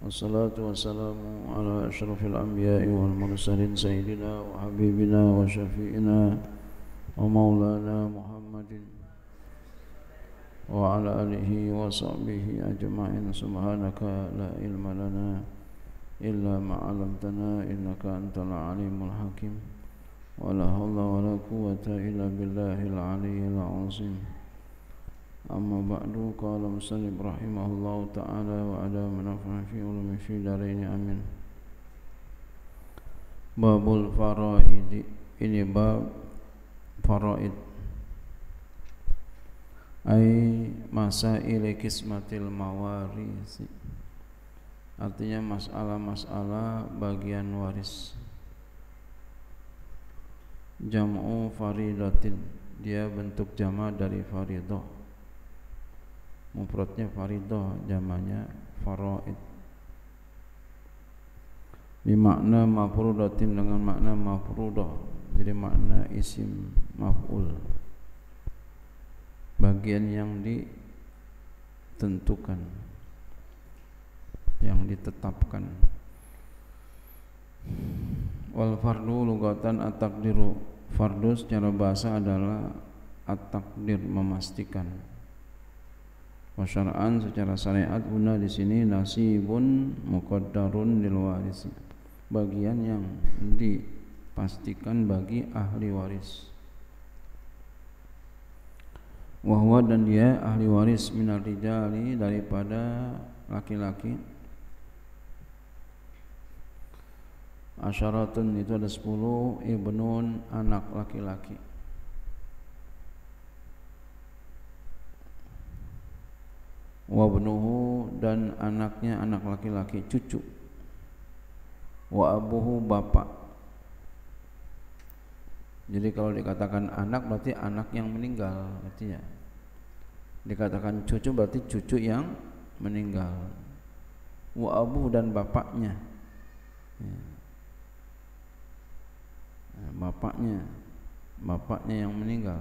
Wassalatu wassalamu ala ashrafil anbiya'i wal mursalin sayyidina wa habibina wa syafi'ina wa maulana Muhammadin wa ala alihi wa sahbihi ajma'in. Subhanaka la ilma lana illa ma 'allamtana innaka antal alimul hakim. Wa la hawla wa la quwwata illa billahil aliyyil 'azim. Amma ba'du, qala musannif rahimahullahu ta'ala wa ala manafa'na fi ulumi fi daraini amin. Babul faraid, ini bab faraid, ai masail qismatil mawaris, artinya masalah-masalah bagian waris. Jam'u faridatin, dia bentuk jama' dari faridah. Mufradnya faridah, jamanya faraid. Bimakna mafrudatin, dengan makna mafrudah, jadi makna isim maf'ul, bagian yang ditentukan, yang ditetapkan. Wal fardu lugatan at-taqdiru, fardu secara bahasa adalah at-taqdir, memastikan. Wa syar'an, secara syariat, guna di sini nasibun muqaddarun lil waris, bagian yang dipastikan bagi ahli waris. Wa huwa, dan dia ahli waris, minar rijali, daripada laki-laki. Asyaratun, itu ada 10, ibnun, anak laki-laki. Wa ibnuhu, dan anaknya, anak laki-laki, cucu. Wa abuhu, bapak. Jadi kalau dikatakan anak berarti anak yang meninggal, artinya. Dikatakan cucu berarti cucu yang meninggal. Wa abuhu, dan bapaknya. Bapaknya yang meninggal.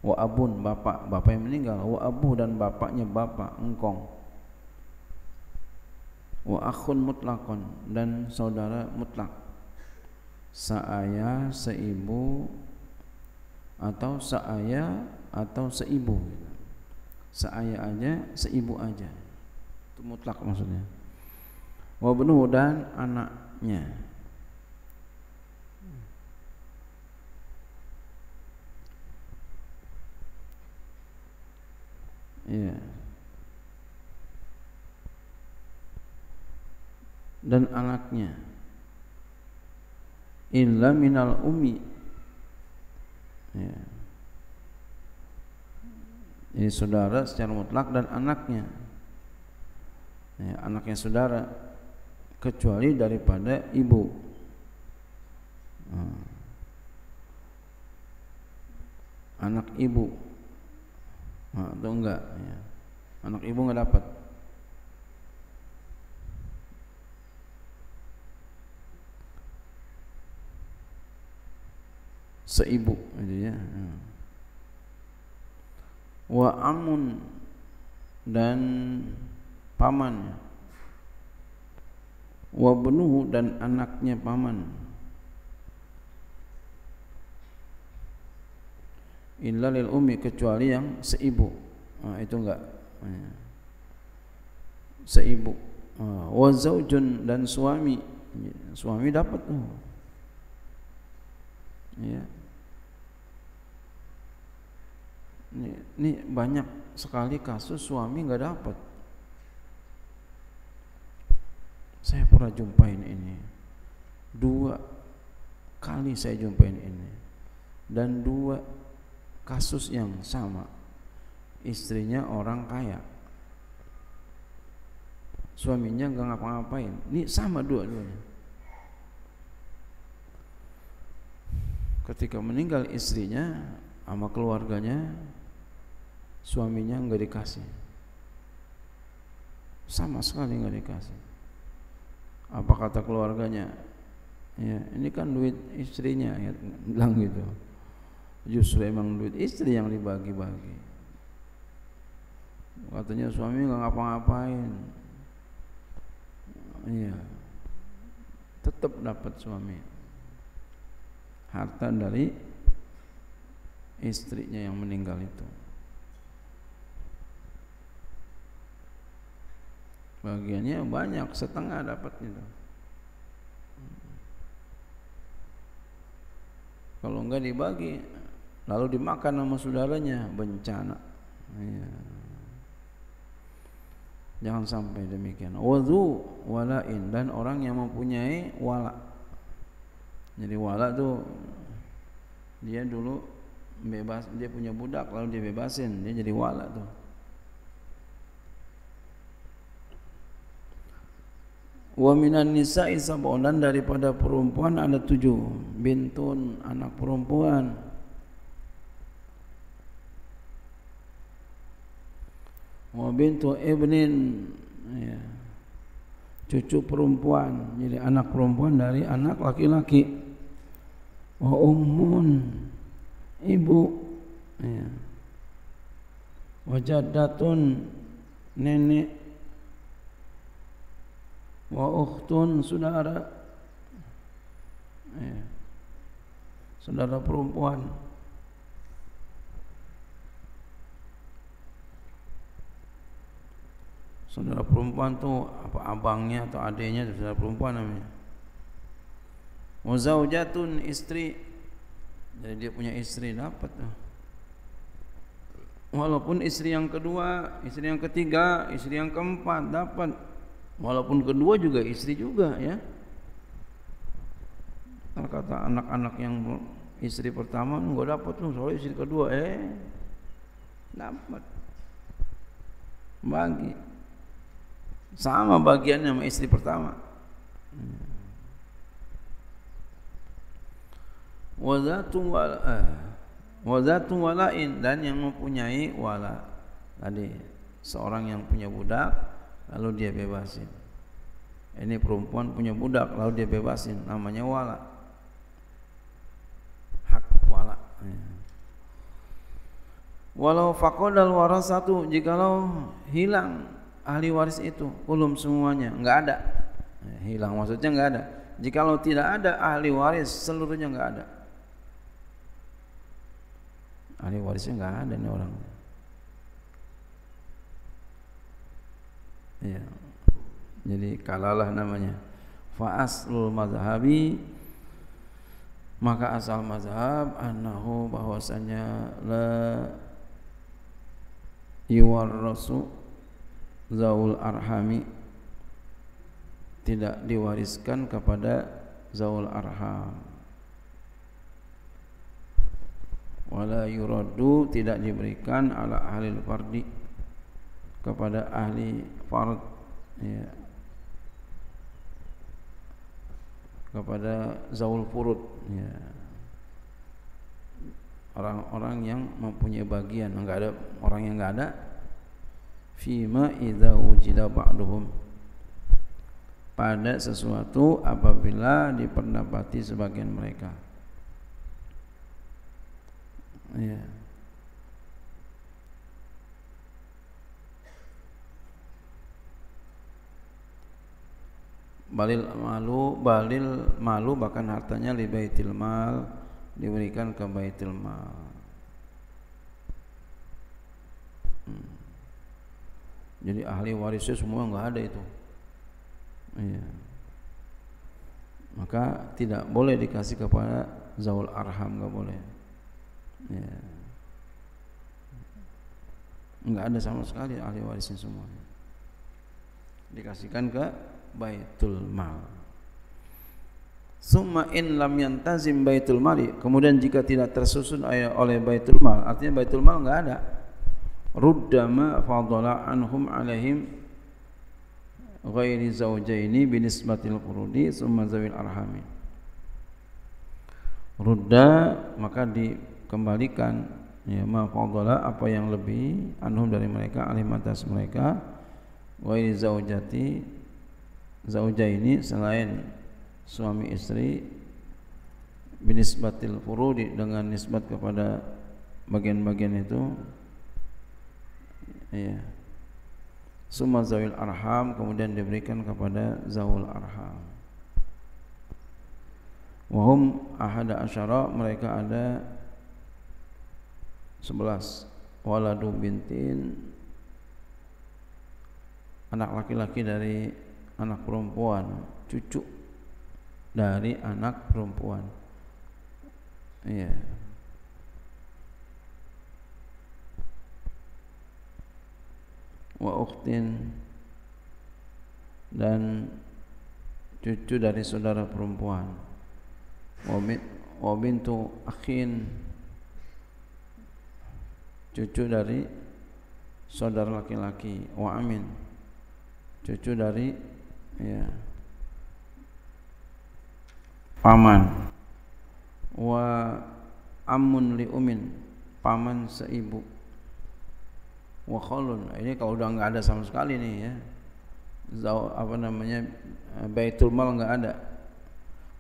Wa abun, bapak yang meninggal. Wa abu, dan bapaknya bapak, engkong. Wa akhun mutlakon, dan saudara mutlak. Seayah, seibu, atau seayah atau seibu. Seayah aja, seibu aja, itu mutlak maksudnya. Wa ibnuhu, dan anaknya. Ya. Dan anaknya. Illa minal ummi. Ya. Ini saudara secara mutlak dan anaknya. Ya, anaknya saudara, kecuali daripada ibu. Anak ibu. Atau enggak, ya. Anak ibu enggak dapat. Seibu gitu ya. Wa amun, dan paman. Wa ibnuhu, dan anaknya paman. Illa lil ummi, kecuali yang seibu. Itu enggak. Seibu. Wa zaujun, dan suami. Suami dapat tuh. Ya. Ini banyak sekali kasus suami enggak dapat. Saya pernah jumpain ini. 2 kali saya jumpain ini. Dan 2 kasus yang sama. Istrinya orang kaya, suaminya enggak ngapa-ngapain. Ini sama dua-duanya. Ketika meninggal istrinya sama keluarganya, suaminya enggak dikasih. Sama sekali enggak dikasih. Apa kata keluarganya? Ya, ini kan duit istrinya, ya, bilang gitu. Justru emang duit istri yang dibagi-bagi. Katanya suami nggak ngapa-ngapain. iya, tetap dapat suami harta dari istrinya yang meninggal itu. Bagiannya banyak, setengah dapat itu. Kalau enggak dibagi, lalu dimakan sama saudaranya, bencana. Ya. Jangan sampai demikian. Wadhu walain, dan orang yang mempunyai wala. Jadi wala tuh dia dulu bebas, dia punya budak lalu dia bebasin, dia jadi wala tuh. Wa minan nisa'i sab'un, dan daripada perempuan ada 7, bintun, anak perempuan. Wa bintu ibnin, ya, cucu perempuan, jadi anak perempuan dari anak laki-laki. Wa ummun, ibu, ya. Wa jaddatun, nenek. Wa ukhtun, saudara, ya, saudara perempuan. Saudara perempuan tuh apa, abangnya atau adiknya, saudara perempuan namanya. Wa zaujatun, istri, jadi dia punya istri, dapat tuh. Walaupun istri yang kedua, istri yang ketiga, istri yang keempat dapat. Walaupun kedua juga istri juga, ya. Kalau kata anak-anak yang istri pertama enggak dapat tuh, soalnya istri kedua dapat. Bagi sama bagiannya sama istri pertama. Wazatu walain, dan yang mempunyai wala. Tadi seorang yang punya budak lalu dia bebasin. Ini perempuan punya budak lalu dia bebasin, namanya wala. Hak wala. Walau faqadal warasatu, jikalau hilang ahli waris itu, kulum semuanya, enggak ada. Hilang maksudnya enggak ada. Jikalau tidak ada ahli waris, seluruhnya enggak ada. Ahli warisnya enggak ada nih orang. Ya. Jadi kalalah namanya. Fa aslul mazhabi, maka asal mazhab annahu, bahwasanya la yuwarrasu zaul arhami, tidak diwariskan kepada zaul arham. Wala yuraddu, tidak diberikan ala ahli fardi, kepada ahli fard, ya, kepada zaul furud, ya, orang-orang yang mempunyai bagian. Enggak ada orang yang enggak ada. Fima idza wujida ba'duhum, pada sesuatu apabila diperdapati sebagian mereka, ya. Balil malu, bahkan hartanya li baitil mal, diberikan ke baitil mal. Jadi ahli warisnya semua enggak ada itu. Iya. Maka tidak boleh dikasih kepada zaul arham, enggak boleh. Ya. Enggak ada sama sekali ahli warisnya semua. Dikasihkan ke baitul mal. Summa in lam yantazim baitul mali, kemudian jika tidak tersusun oleh baitul mal, artinya baitul mal enggak ada, ruddama fadala anhum alaihim ghairi zaujaini binisbatil qurudi summa zawil arhami. Rudda, maka dikembalikan, ya, ma fadala, apa yang lebih, anhum dari mereka, alaihim atas mereka, ghairi zaujaini, selain suami istri, binisbatil furudi, dengan nisbat kepada bagian-bagian itu, ya, Summa zawil arham, kemudian diberikan kepada zawul arham. Wahum ahada asyara, mereka ada 11. Waladu bintin, anak laki-laki dari anak perempuan, cucu dari anak perempuan. Iya. Wa ukhtin, dan cucu dari saudara perempuan. Wa bintu akhin, cucu dari saudara laki-laki. Wa amin, cucu dari paman. Wa amun li umin, paman seibu. Wa khalun, ini kalau udah nggak ada sama sekali nih ya, baitul mal nggak ada.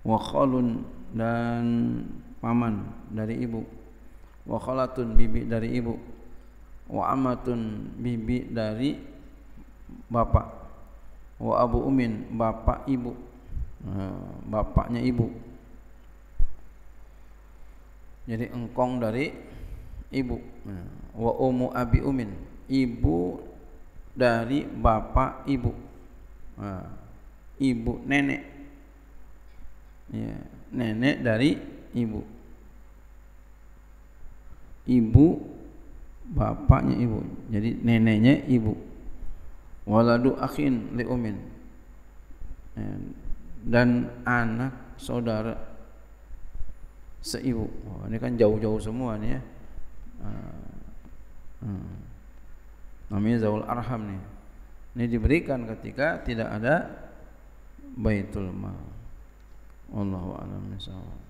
Wa khalun, dan paman dari ibu. Wa khalatun, bibi dari ibu. Wa amatun, bibi dari bapak. Wa abu umin, bapak ibu, bapaknya ibu. Jadi engkong dari ibu. Wa ummu abi umin, ibu dari bapak ibu. Ibu nenek, ya, nenek dari ibu. Ibu bapaknya ibu, jadi neneknya ibu. Waladu akhin li umin, dan anak saudara seibu. Ini kan jauh-jauh semua nih ya. Namanya zawul arham nih. Ini diberikan ketika tidak ada baitul mal. Wallahu a'lam bishawab.